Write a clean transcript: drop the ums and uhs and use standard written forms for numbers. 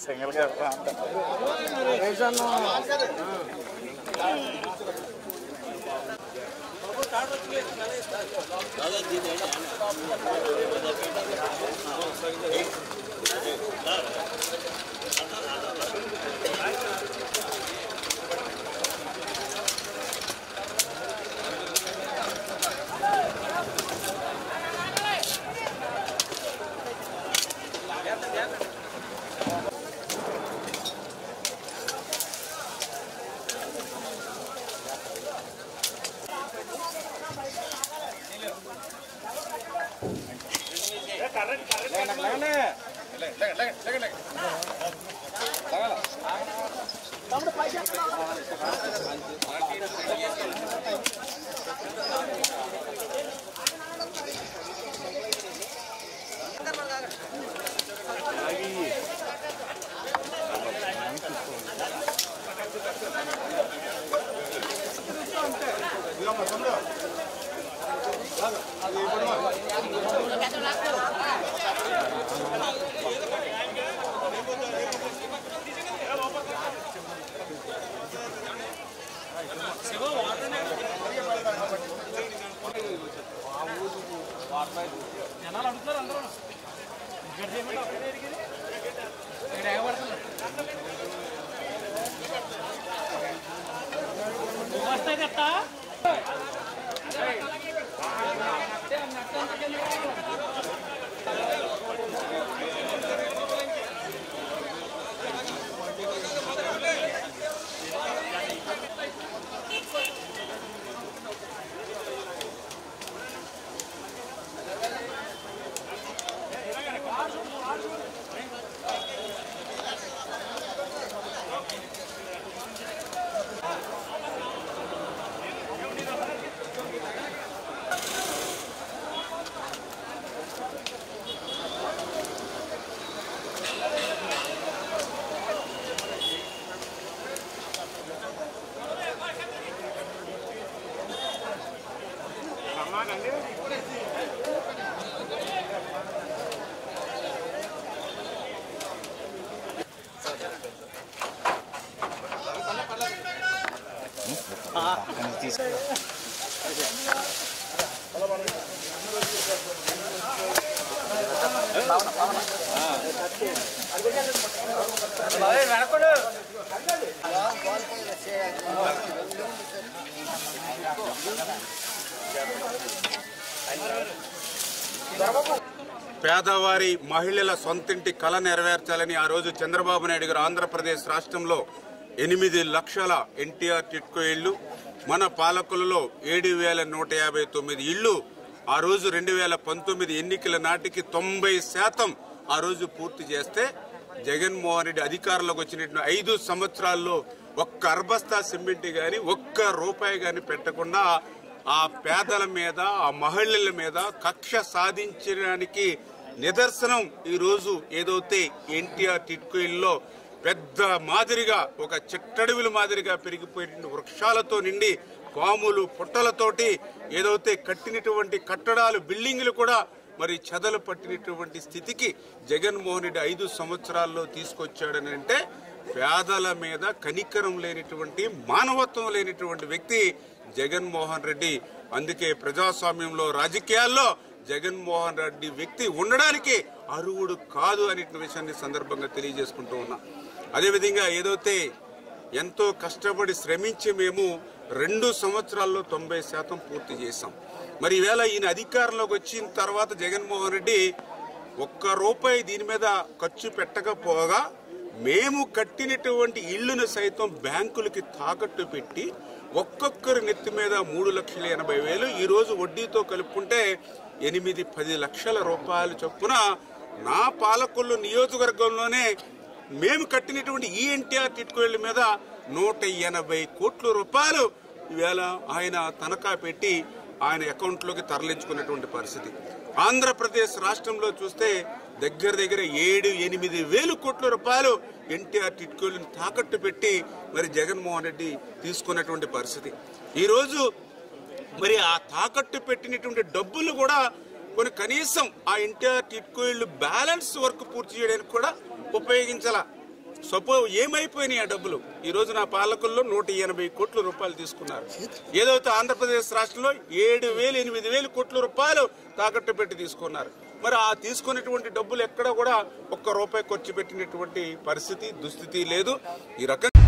Single గా జనాలు అడుగుతారు అందరూ వస్తాయి కదా పేదవారి మహిళల సొంతింటి కల నెరవేర్చాలని ఆ రోజు చంద్రబాబు నాయుడు గారు ఆంధ్రప్రదేశ్ రాష్ట్రంలో 8 లక్షల ఎన్టీఆర్ టిట్కో ఇళ్లు, మన పాలకులలో 7,159 ఇళ్లు ఆ రోజు 2019 ఎన్నికల నాటికి 90% ఆ రోజు పూర్తి చేస్తే జగన్మోహన్ రెడ్డి అధికారంలోకి వచ్చిన 5 సంవత్సరాల్లో ఒక్క అర్బస్తా సిమెంట్ గాని ఒక్క రూపాయి గాని పెట్టకుండా ఆ పేదల మీద ఆ మహిళల మీద కక్ష సాధించడానికి నిదర్శనం ఈ రోజు ఏదైతే ఎన్టీఆర్ టిట్కో ఇళ్లలో పెద్ద మాదిరిగా ఒక చిట్టడవిల మాదిరిగా పెరిగిపోయిన వృక్షాలతో నిండి పాములు పుట్టలతోటి ఏదైతే కట్టినటువంటి కట్టడాలు బిల్డింగులు కూడా మరి చెదలు పట్టినటువంటి స్థితికి జగన్మోహన్ రెడ్డి 5 సంవత్సరాల్లో తీసుకొచ్చాడని అంటే పేదల మీద కనికరం లేనిటువంటి మానవత్వం లేనిటువంటి వ్యక్తి జగన్మోహన్ రెడ్డి. అందుకే ప్రజాస్వామ్యంలో రాజకీయాల్లో జగన్మోహన్ రెడ్డి వ్యక్తి ఉండడానికి అర్హుడు కాదు అనే విషయాన్ని సందర్భంగా తెలియజేసుకుంటూ ఉన్నా. అదేవిధంగా ఏదైతే ఎంతో కష్టపడి శ్రమించి మేము 2 సంవత్సరాల్లో 90% పూర్తి చేశాం. మరి ఈవేళ ఈయన అధికారంలోకి వచ్చిన తర్వాత జగన్మోహన్ రెడ్డి ఒక్క రూపాయి దీని మీద ఖర్చు పెట్టకపోగా మేము కట్టినటువంటి ఇళ్లను సైతం బ్యాంకులకి తాకట్టు పెట్టి ఒక్కొక్కరి నెత్తి మీద 3,80,000 ఈ రోజు వడ్డీతో కలుపుకుంటే 8-10 లక్షల రూపాయలు చొప్పున నా పాలకొల్లు నియోజకవర్గంలోనే మేము కట్టినటువంటి ఈ ఎన్టీఆర్ టిట్కో ఇళ్ల మీద 180 కోట్ల రూపాయలు ఈవేళ ఆయన తనఖా పెట్టి ఆయన అకౌంట్లోకి తరలించుకున్నటువంటి పరిస్థితి. ఆంధ్రప్రదేశ్ రాష్ట్రంలో చూస్తే దగ్గర 7-8 వేల కోట్ల రూపాయలు ఎన్టీఆర్ టిట్కోలను తాకట్టు పెట్టి మరి జగన్మోహన్ రెడ్డి తీసుకున్నటువంటి పరిస్థితి. ఈరోజు మరి ఆ తాకట్టు పెట్టినటువంటి డబ్బులు కూడా కనీసం ఆ ఎన్టీఆర్ టిట్కో ఇళ్లు బ్యాలెన్స్ వర్క్ పూర్తి చేయడానికి కూడా ఉపయోగించాల. ఏమైపోయినాయి ఆ డబ్బులు? ఈ రోజు నా పాలకుల్లో 180 కోట్ల రూపాయలు తీసుకున్నారు. ఏదైతే ఆంధ్రప్రదేశ్ రాష్ట్రంలో 7,000 8,000 కోట్ల రూపాయలు తాకట్టు పెట్టి తీసుకున్నారు. మరి ఆ తీసుకున్నటువంటి డబ్బులు ఎక్కడ కూడా ఒక్క రూపాయి ఖర్చు పెట్టినటువంటి పరిస్థితి దుస్థితి లేదు. ఈ రకంగా